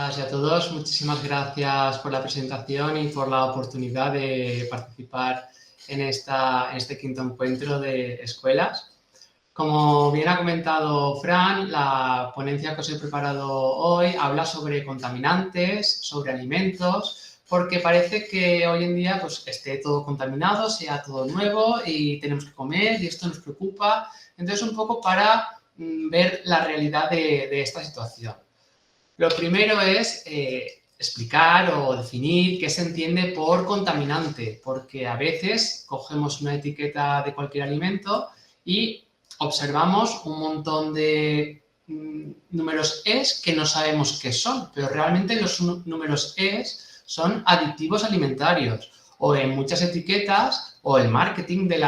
todas y a todos, muchísimas gracias por la presentación y por la oportunidad de participar en este quinto encuentro de escuelas. Como bien ha comentado Fran, la ponencia que os he preparado hoy habla sobre contaminantes, sobre alimentos, porque parece que hoy en día pues, esté todo contaminado, sea todo nuevo y tenemos que comer y esto nos preocupa. Entonces, un poco para ver la realidad de esta situación. Lo primero es explicar o definir qué se entiende por contaminante, porque a veces cogemos una etiqueta de cualquier alimento y observamos un montón de números ES que no sabemos qué son, pero realmente los números ES son aditivos alimentarios, o en muchas etiquetas o el marketing de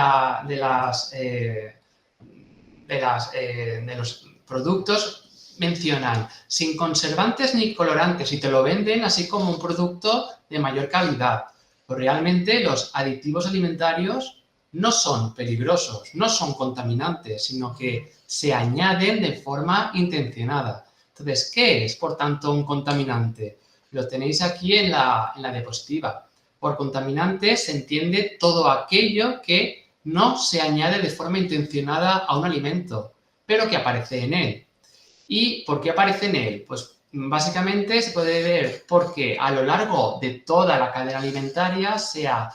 los productos mencionan sin conservantes ni colorantes y te lo venden así como un producto de mayor calidad. Pero realmente los aditivos alimentarios no son peligrosos, no son contaminantes, sino que se añaden de forma intencionada. Entonces, ¿qué es, por tanto, un contaminante? Lo tenéis aquí en la diapositiva. Por contaminante se entiende todo aquello que no se añade de forma intencionada a un alimento, pero que aparece en él. ¿Y por qué aparece en él? Pues básicamente se puede ver porque a lo largo de toda la cadena alimentaria, sea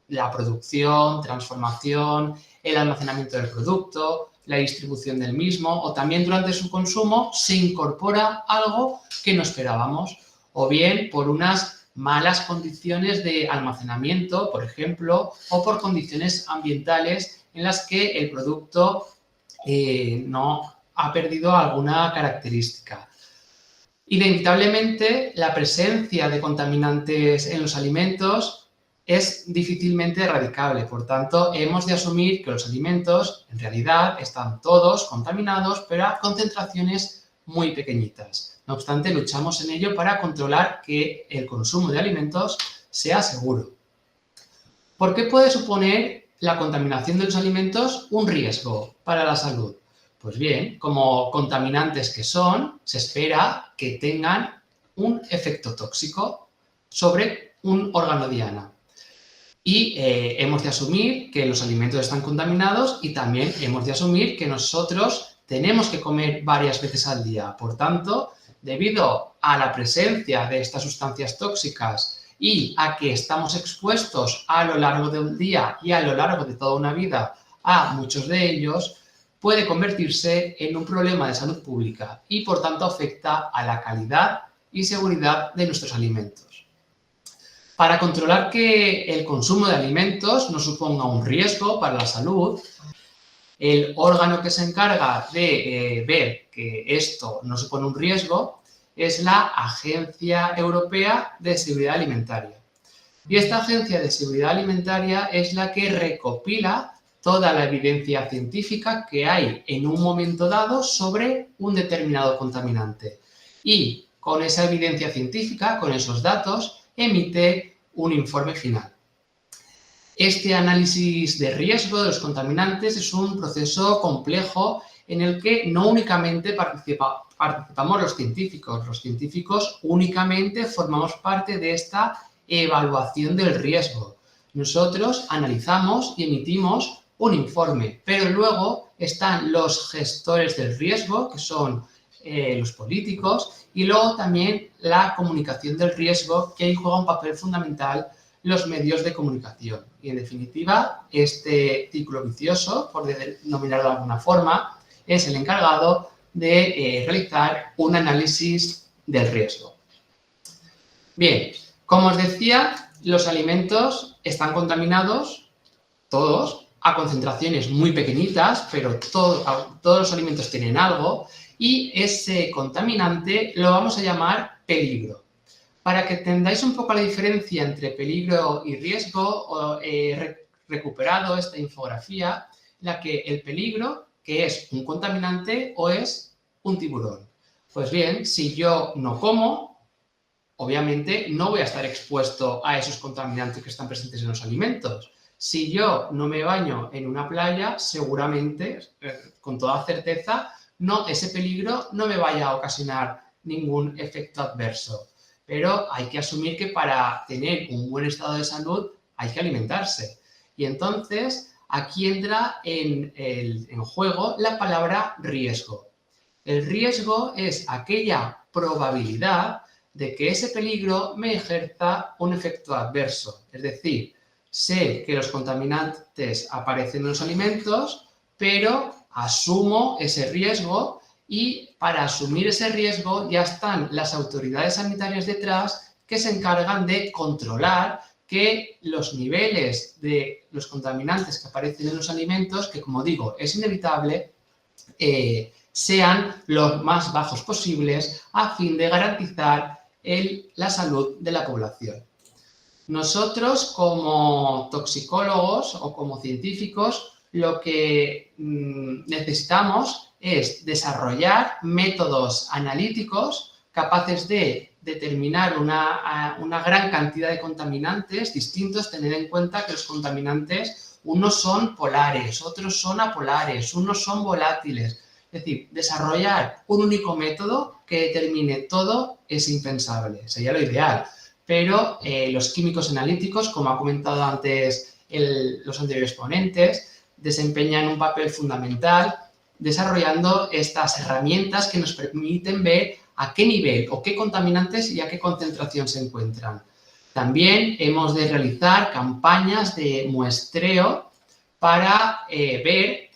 la producción, transformación, el almacenamiento del producto, la distribución del mismo o también durante su consumo, se incorpora algo que no esperábamos o bien por unas malas condiciones de almacenamiento, por ejemplo, o por condiciones ambientales en las que el producto no ha perdido alguna característica. Inevitablemente, la presencia de contaminantes en los alimentos es difícilmente erradicable. Por tanto, hemos de asumir que los alimentos, en realidad, están todos contaminados, pero a concentraciones muy pequeñitas. No obstante, luchamos en ello para controlar que el consumo de alimentos sea seguro. ¿Por qué puede suponer la contaminación de los alimentos un riesgo para la salud? Pues bien, como contaminantes que son, se espera que tengan un efecto tóxico sobre un órgano diana. Y hemos de asumir que los alimentos están contaminados y también hemos de asumir que nosotros tenemos que comer varias veces al día. Por tanto, debido a la presencia de estas sustancias tóxicas y a que estamos expuestos a lo largo del día y a lo largo de toda una vida a muchos de ellos, puede convertirse en un problema de salud pública y, por tanto, afecta a la calidad y seguridad de nuestros alimentos. Para controlar que el consumo de alimentos no suponga un riesgo para la salud, el órgano que se encarga de ver que esto no supone un riesgo es la Agencia Europea de Seguridad Alimentaria. Y esta Agencia de Seguridad Alimentaria es la que recopila toda la evidencia científica que hay en un momento dado sobre un determinado contaminante. Y con esa evidencia científica, con esos datos, emite un informe final. Este análisis de riesgo de los contaminantes es un proceso complejo en el que no únicamente participamos los científicos únicamente formamos parte de esta evaluación del riesgo. Nosotros analizamos y emitimos un informe, pero luego están los gestores del riesgo, que son los políticos, y luego también la comunicación del riesgo, que ahí juega un papel fundamental los medios de comunicación. Y en definitiva, este círculo vicioso, por denominarlo de alguna forma, es el encargado de realizar un análisis del riesgo. Bien, como os decía, los alimentos están contaminados, todos, a concentraciones muy pequeñitas, pero todos los alimentos tienen algo, y ese contaminante lo vamos a llamar peligro. Para que entendáis un poco la diferencia entre peligro y riesgo, he recuperado esta infografía, en la que el peligro, que es un contaminante o es un tiburón. Pues bien, si yo no como, obviamente no voy a estar expuesto a esos contaminantes que están presentes en los alimentos. Si yo no me baño en una playa, seguramente, con toda certeza, ese peligro no me vaya a ocasionar ningún efecto adverso. pero hay que asumir que para tener un buen estado de salud hay que alimentarse. Y entonces aquí entra en juego la palabra riesgo. El riesgo es aquella probabilidad de que ese peligro me ejerza un efecto adverso. Es decir, sé que los contaminantes aparecen en los alimentos, pero asumo ese riesgo y para asumir ese riesgo ya están las autoridades sanitarias detrás que se encargan de controlar que los niveles de los contaminantes que aparecen en los alimentos, que como digo es inevitable, sean los más bajos posibles a fin de garantizar la salud de la población. Nosotros, como toxicólogos o como científicos, lo que necesitamos es desarrollar métodos analíticos capaces de determinar una gran cantidad de contaminantes distintos, tener en cuenta que los contaminantes, unos son polares, otros son apolares, unos son volátiles. Es decir, desarrollar un único método que determine todo es impensable, sería lo ideal. Pero los químicos analíticos, como ha comentado antes los anteriores ponentes, desempeñan un papel fundamental desarrollando estas herramientas que nos permiten ver a qué nivel o qué contaminantes y a qué concentración se encuentran. También hemos de realizar campañas de muestreo para ver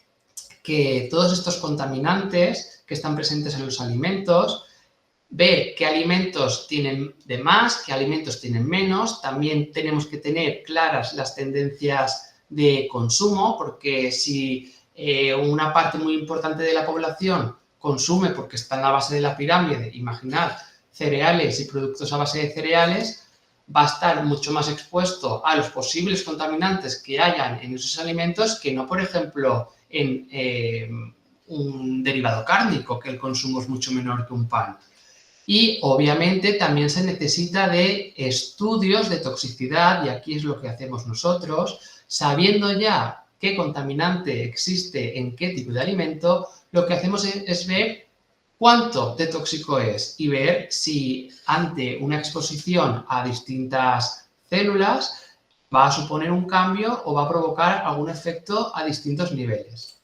que todos estos contaminantes que están presentes en los alimentos, ver qué alimentos tienen de más, qué alimentos tienen menos. También tenemos que tener claras las tendencias de consumo, porque si una parte muy importante de la población consume porque está en la base de la pirámide, imaginad cereales y productos a base de cereales, va a estar mucho más expuesto a los posibles contaminantes que hayan en esos alimentos que no, por ejemplo, en un derivado cárnico, que el consumo es mucho menor que un pan. Y, obviamente, también se necesita de estudios de toxicidad, y aquí es lo que hacemos nosotros, sabiendo ya qué contaminante existe en qué tipo de alimento, lo que hacemos es ver cuánto de tóxico es y ver si ante una exposición a distintas células va a suponer un cambio o va a provocar algún efecto a distintos niveles.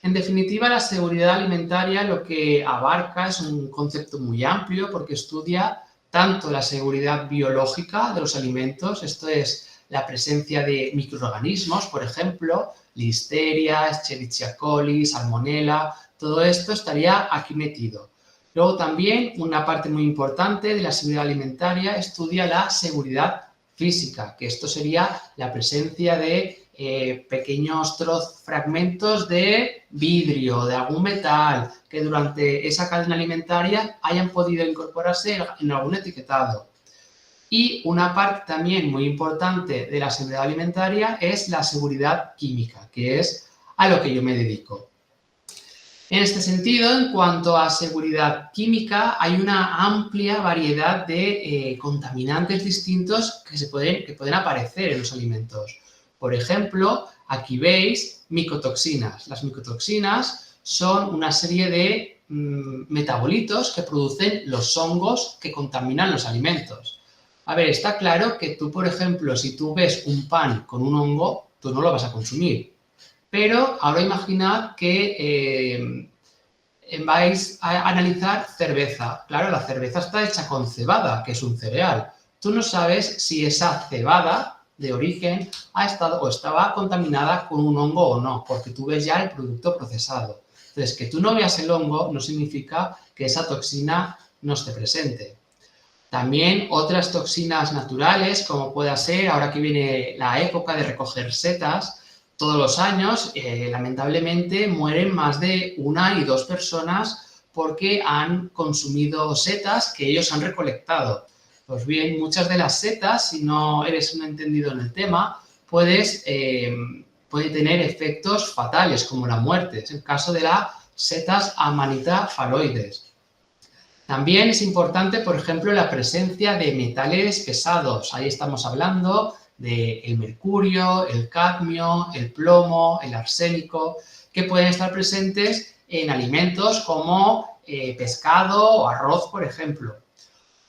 En definitiva, la seguridad alimentaria lo que abarca es un concepto muy amplio porque estudia tanto la seguridad biológica de los alimentos, esto es la presencia de microorganismos, por ejemplo, Listeria, Escherichia coli, Salmonella, todo esto estaría aquí metido. Luego también una parte muy importante de la seguridad alimentaria estudia la seguridad física, que esto sería la presencia de pequeños fragmentos de vidrio, de algún metal, que durante esa cadena alimentaria hayan podido incorporarse en algún etiquetado. Y una parte también muy importante de la seguridad alimentaria es la seguridad química, que es a lo que yo me dedico. En este sentido, en cuanto a seguridad química, hay una amplia variedad de contaminantes distintos que pueden aparecer en los alimentos. Por ejemplo, aquí veis micotoxinas. Las micotoxinas son una serie de metabolitos que producen los hongos que contaminan los alimentos. A ver, está claro que tú, por ejemplo, si tú ves un pan con un hongo, tú no lo vas a consumir. Pero ahora imaginad que vais a analizar cerveza. Claro, la cerveza está hecha con cebada, que es un cereal. Tú no sabes si esa cebada de origen ha estado o estaba contaminada con un hongo o no, porque tú ves ya el producto procesado. Entonces, que tú no veas el hongo no significa que esa toxina no esté presente. También otras toxinas naturales, como pueda ser, ahora que viene la época de recoger setas, todos los años, lamentablemente, mueren más de 1 y 2 personas porque han consumido setas que ellos han recolectado. Pues bien, muchas de las setas, si no eres un entendido en el tema, puede tener efectos fatales, como la muerte. Es el caso de las setas Amanita phalloides. También es importante, por ejemplo, la presencia de metales pesados. Ahí estamos hablando del mercurio, el cadmio, el plomo, el arsénico, que pueden estar presentes en alimentos como pescado o arroz, por ejemplo.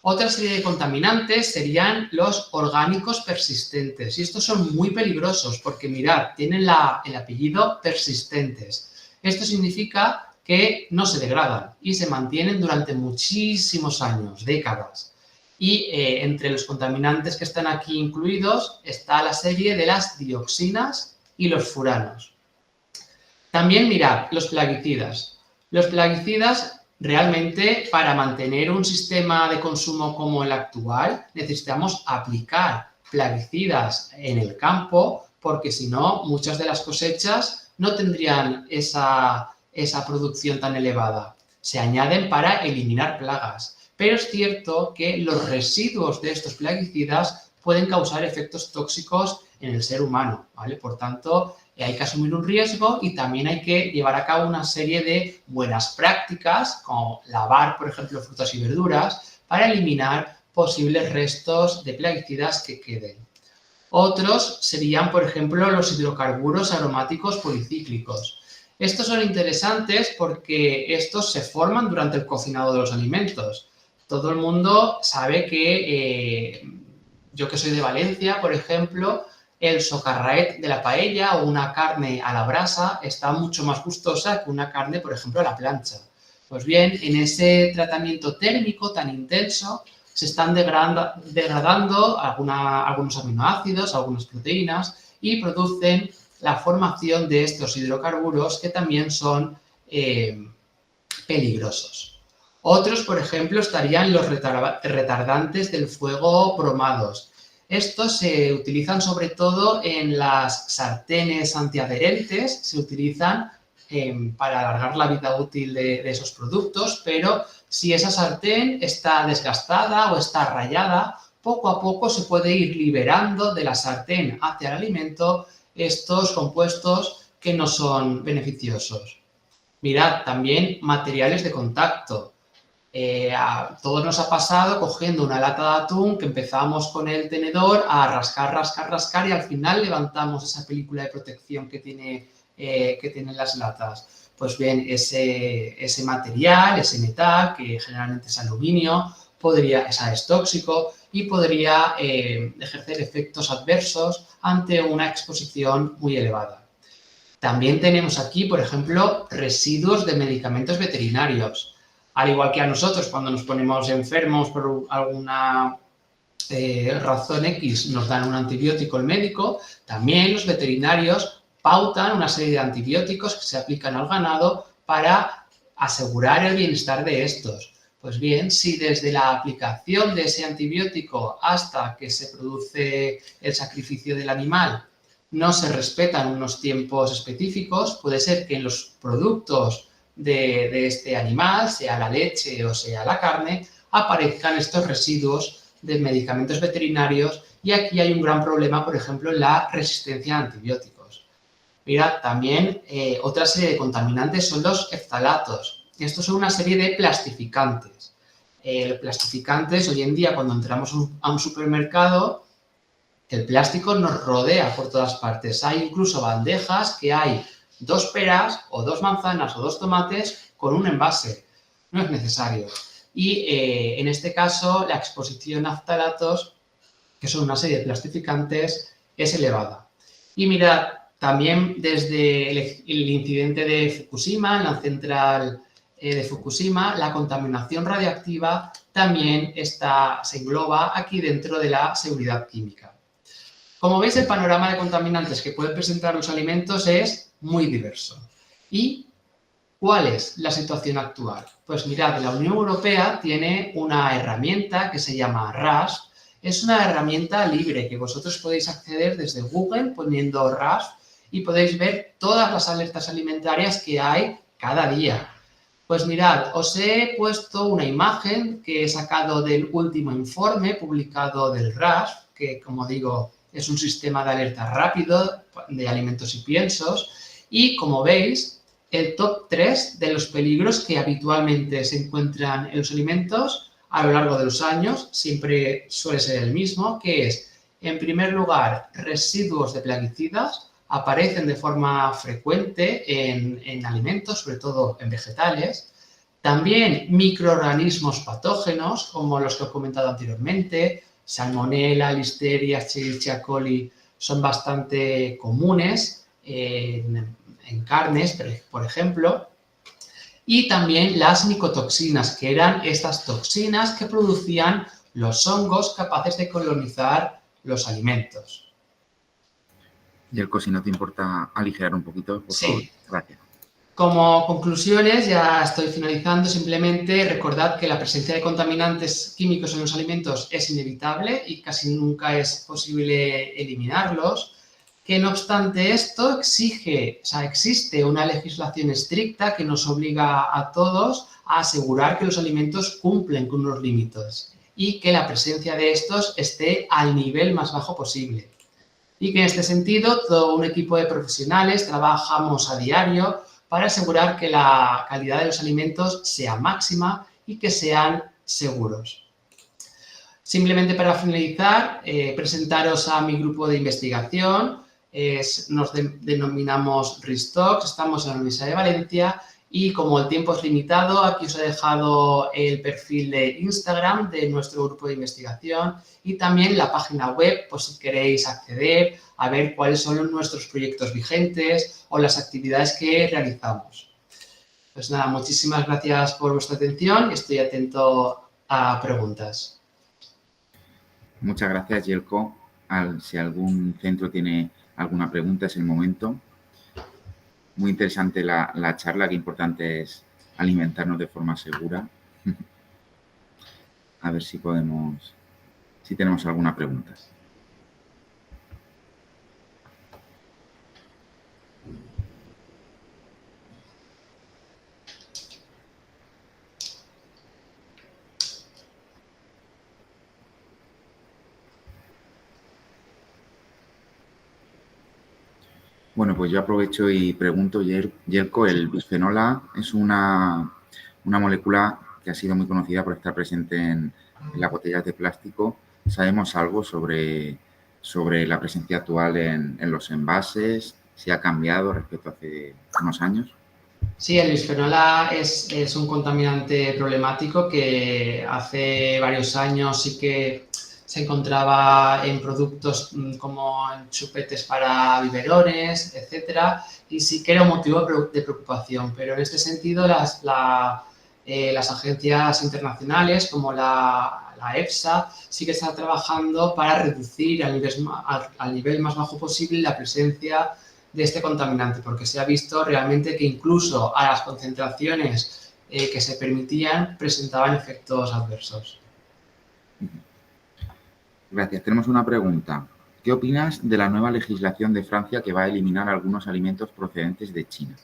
Otra serie de contaminantes serían los orgánicos persistentes y estos son muy peligrosos porque, mirad, tienen el apellido persistentes. Esto significa que no se degradan y se mantienen durante muchísimos años, décadas. Y entre los contaminantes que están aquí incluidos está la serie de las dioxinas y los furanos. También mirad, los plaguicidas. Los plaguicidas realmente para mantener un sistema de consumo como el actual necesitamos aplicar plaguicidas en el campo porque si no muchas de las cosechas no tendrían esa producción tan elevada. Se añaden para eliminar plagas, pero es cierto que los residuos de estos plaguicidas pueden causar efectos tóxicos en el ser humano, ¿vale? Por tanto, hay que asumir un riesgo y también hay que llevar a cabo una serie de buenas prácticas, como lavar, por ejemplo, frutas y verduras, para eliminar posibles restos de plaguicidas que queden. Otros serían, por ejemplo, los hidrocarburos aromáticos policíclicos. Estos son interesantes porque estos se forman durante el cocinado de los alimentos. Todo el mundo sabe que, yo que soy de Valencia, por ejemplo, el socarraet de la paella o una carne a la brasa está mucho más gustosa que una carne, por ejemplo, a la plancha. Pues bien, en ese tratamiento térmico tan intenso se están degradando algunos aminoácidos, algunas proteínas y producen la formación de estos hidrocarburos que también son peligrosos. Otros, por ejemplo, estarían los retardantes del fuego bromados. Estos se utilizan sobre todo en las sartenes antiadherentes, se utilizan para alargar la vida útil de esos productos, pero si esa sartén está desgastada o está rayada, poco a poco se puede ir liberando de la sartén hacia el alimento estos compuestos que no son beneficiosos. Mirad, también materiales de contacto. A todos nos ha pasado cogiendo una lata de atún que empezamos con el tenedor a rascar, rascar, rascar y al final levantamos esa película de protección que tienen las latas. Pues bien, ese material, ese metal, que generalmente es aluminio, es tóxico y podría ejercer efectos adversos ante una exposición muy elevada. También tenemos aquí, por ejemplo, residuos de medicamentos veterinarios. Al igual que a nosotros, cuando nos ponemos enfermos por alguna razón X, nos dan un antibiótico el médico, también los veterinarios pautan una serie de antibióticos que se aplican al ganado para asegurar el bienestar de estos. Pues bien, si desde la aplicación de ese antibiótico hasta que se produce el sacrificio del animal no se respetan unos tiempos específicos, puede ser que en los productos de este animal, sea la leche o sea la carne, aparezcan estos residuos de medicamentos veterinarios y aquí hay un gran problema, por ejemplo, en la resistencia a antibióticos. Mirad, también otra serie de contaminantes son los phtalatos. Estos son una serie de plastificantes. Plastificantes, hoy en día cuando entramos a un supermercado, el plástico nos rodea por todas partes. Hay incluso bandejas que hay 2 peras o 2 manzanas o 2 tomates con un envase. No es necesario. Y en este caso la exposición a phtalatos, que son una serie de plastificantes, es elevada. Y mirad, también desde el incidente de Fukushima, en la central de Fukushima, la contaminación radiactiva también se engloba aquí dentro de la seguridad química. Como veis, el panorama de contaminantes que pueden presentar los alimentos es muy diverso. ¿Y cuál es la situación actual? Pues mirad, la Unión Europea tiene una herramienta que se llama RASFF. Es una herramienta libre que vosotros podéis acceder desde Google poniendo RASFF y podéis ver todas las alertas alimentarias que hay cada día. Pues mirad, os he puesto una imagen que he sacado del último informe publicado del RASFF, que como digo, es un sistema de alerta rápido de alimentos y piensos y como veis, el top 3 de los peligros que habitualmente se encuentran en los alimentos a lo largo de los años siempre suele ser el mismo, que es, en primer lugar, residuos de plaguicidas, aparecen de forma frecuente en alimentos, sobre todo en vegetales. También microorganismos patógenos, como los que he comentado anteriormente, Salmonella, Listeria, Escherichia coli, son bastante comunes en carnes, por ejemplo. Y también las micotoxinas, que eran estas toxinas que producían los hongos capaces de colonizar los alimentos. Jelko, si no te importa aligerar un poquito, por favor. Sí. Gracias. Como conclusiones, ya estoy finalizando, simplemente recordad que la presencia de contaminantes químicos en los alimentos es inevitable y casi nunca es posible eliminarlos, que no obstante esto existe una legislación estricta que nos obliga a todos a asegurar que los alimentos cumplen con unos límites y que la presencia de estos esté al nivel más bajo posible. Y que en este sentido todo un equipo de profesionales trabajamos a diario para asegurar que la calidad de los alimentos sea máxima y que sean seguros. Simplemente para finalizar, presentaros a mi grupo de investigación. Nos denominamos Restox, estamos en la Universidad de Valencia y como el tiempo es limitado, aquí os he dejado el perfil de Instagram de nuestro grupo de investigación y también la página web, por si queréis acceder a ver cuáles son nuestros proyectos vigentes o las actividades que realizamos. Pues nada, muchísimas gracias por vuestra atención y estoy atento a preguntas. Muchas gracias, Jelko. Si algún centro tiene alguna pregunta, es el momento. Muy interesante la charla, qué importante es alimentarnos de forma segura. A ver si tenemos alguna pregunta. Bueno, pues yo aprovecho y pregunto, Jelko, el bisfenol A es una molécula que ha sido muy conocida por estar presente en las botellas de plástico. ¿Sabemos algo sobre la presencia actual en los envases? ¿Si ha cambiado respecto a hace unos años? Sí, el bisfenol A es un contaminante problemático que hace varios años sí que se encontraba en productos como en chupetes para biberones, etcétera, y sí que era un motivo de preocupación. Pero en este sentido, las agencias internacionales como la EFSA sí que están trabajando para reducir al nivel más bajo posible la presencia de este contaminante, porque se ha visto realmente que incluso a las concentraciones que se permitían presentaban efectos adversos. Gracias. Tenemos una pregunta. ¿Qué opinas de la nueva legislación de Francia que va a eliminar algunos alimentos procedentes de China?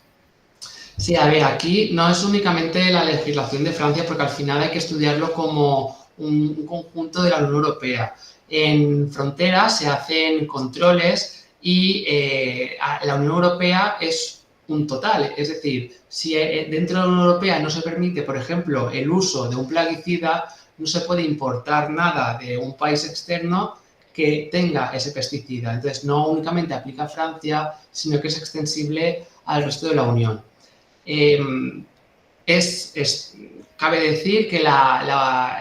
Sí, a ver, aquí no es únicamente la legislación de Francia, porque al final hay que estudiarlo como un conjunto de la Unión Europea. En fronteras se hacen controles y la Unión Europea es un total. Es decir, si dentro de la Unión Europea no se permite, por ejemplo, el uso de un plaguicida, no se puede importar nada de un país externo que tenga ese pesticida. Entonces, no únicamente aplica a Francia, sino que es extensible al resto de la Unión. Cabe decir que la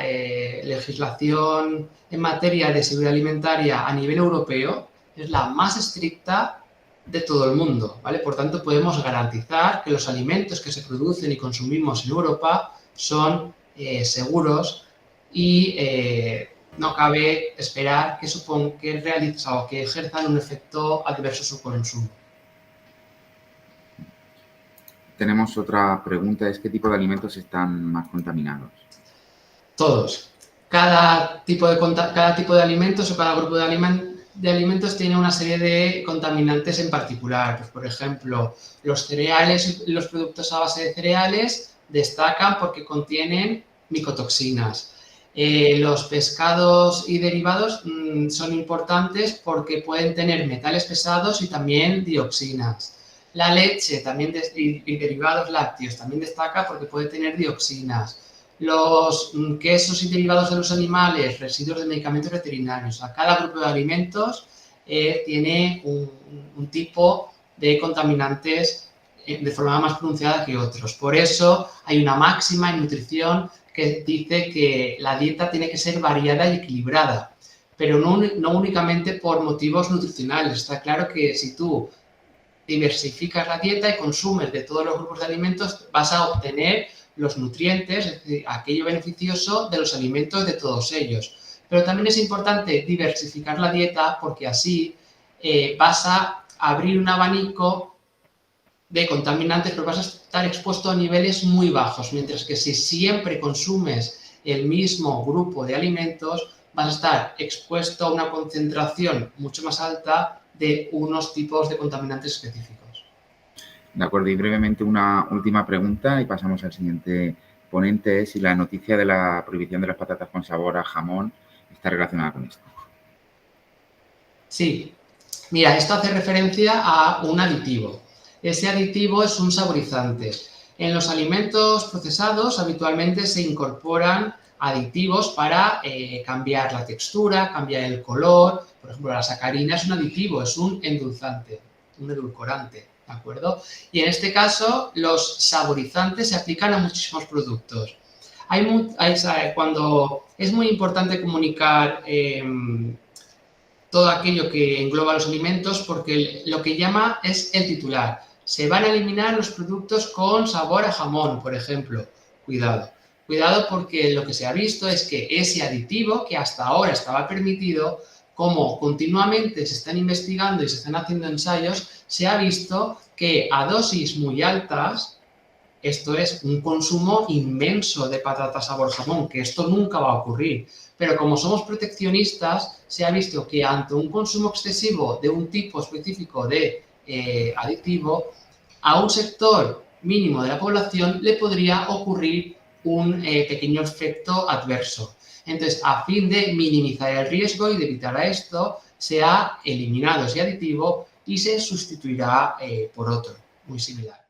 legislación en materia de seguridad alimentaria a nivel europeo es la más estricta de todo el mundo, ¿vale? Por tanto, podemos garantizar que los alimentos que se producen y consumimos en Europa son seguros y no cabe esperar que ejerzan un efecto adverso su consumo. Tenemos otra pregunta, es ¿qué tipo de alimentos están más contaminados? Todos. Cada tipo de alimentos o cada grupo de alimentos tiene una serie de contaminantes en particular. Pues, por ejemplo, los cereales y los productos a base de cereales destacan porque contienen micotoxinas. Los pescados y derivados son importantes porque pueden tener metales pesados y también dioxinas. La leche y derivados lácteos también destaca porque puede tener dioxinas. Los quesos y derivados de los animales, residuos de medicamentos veterinarios. O sea, cada grupo de alimentos tiene un tipo de contaminantes de forma más pronunciada que otros. Por eso hay una máxima en nutrición que dice que la dieta tiene que ser variada y equilibrada, pero no únicamente por motivos nutricionales. Está claro que si tú diversificas la dieta y consumes de todos los grupos de alimentos, vas a obtener los nutrientes, es decir, aquello beneficioso de los alimentos de todos ellos. Pero también es importante diversificar la dieta porque así vas a abrir un abanico de contaminantes, pero vas a estar expuesto a niveles muy bajos, mientras que si siempre consumes el mismo grupo de alimentos, vas a estar expuesto a una concentración mucho más alta de unos tipos de contaminantes específicos. De acuerdo, y brevemente una última pregunta y pasamos al siguiente ponente, es si la noticia de la prohibición de las patatas con sabor a jamón está relacionada con esto. Sí, mira, esto hace referencia a un aditivo. Ese aditivo es un saborizante. En los alimentos procesados habitualmente se incorporan aditivos para cambiar la textura, cambiar el color. Por ejemplo, la sacarina es un aditivo, es un endulzante, un edulcorante, ¿de acuerdo? Y en este caso, los saborizantes se aplican a muchísimos productos. Cuando es muy importante comunicar todo aquello que engloba los alimentos porque lo que llama es el titular. Se van a eliminar los productos con sabor a jamón, por ejemplo. Cuidado. Cuidado porque lo que se ha visto es que ese aditivo que hasta ahora estaba permitido, como continuamente se están investigando y se están haciendo ensayos, se ha visto que a dosis muy altas, esto es un consumo inmenso de patatas sabor jamón, que esto nunca va a ocurrir. Pero como somos proteccionistas, se ha visto que ante un consumo excesivo de un tipo específico de aditivo, a un sector mínimo de la población le podría ocurrir un pequeño efecto adverso. Entonces, a fin de minimizar el riesgo y de evitar esto, se ha eliminado ese aditivo y se sustituirá por otro muy similar.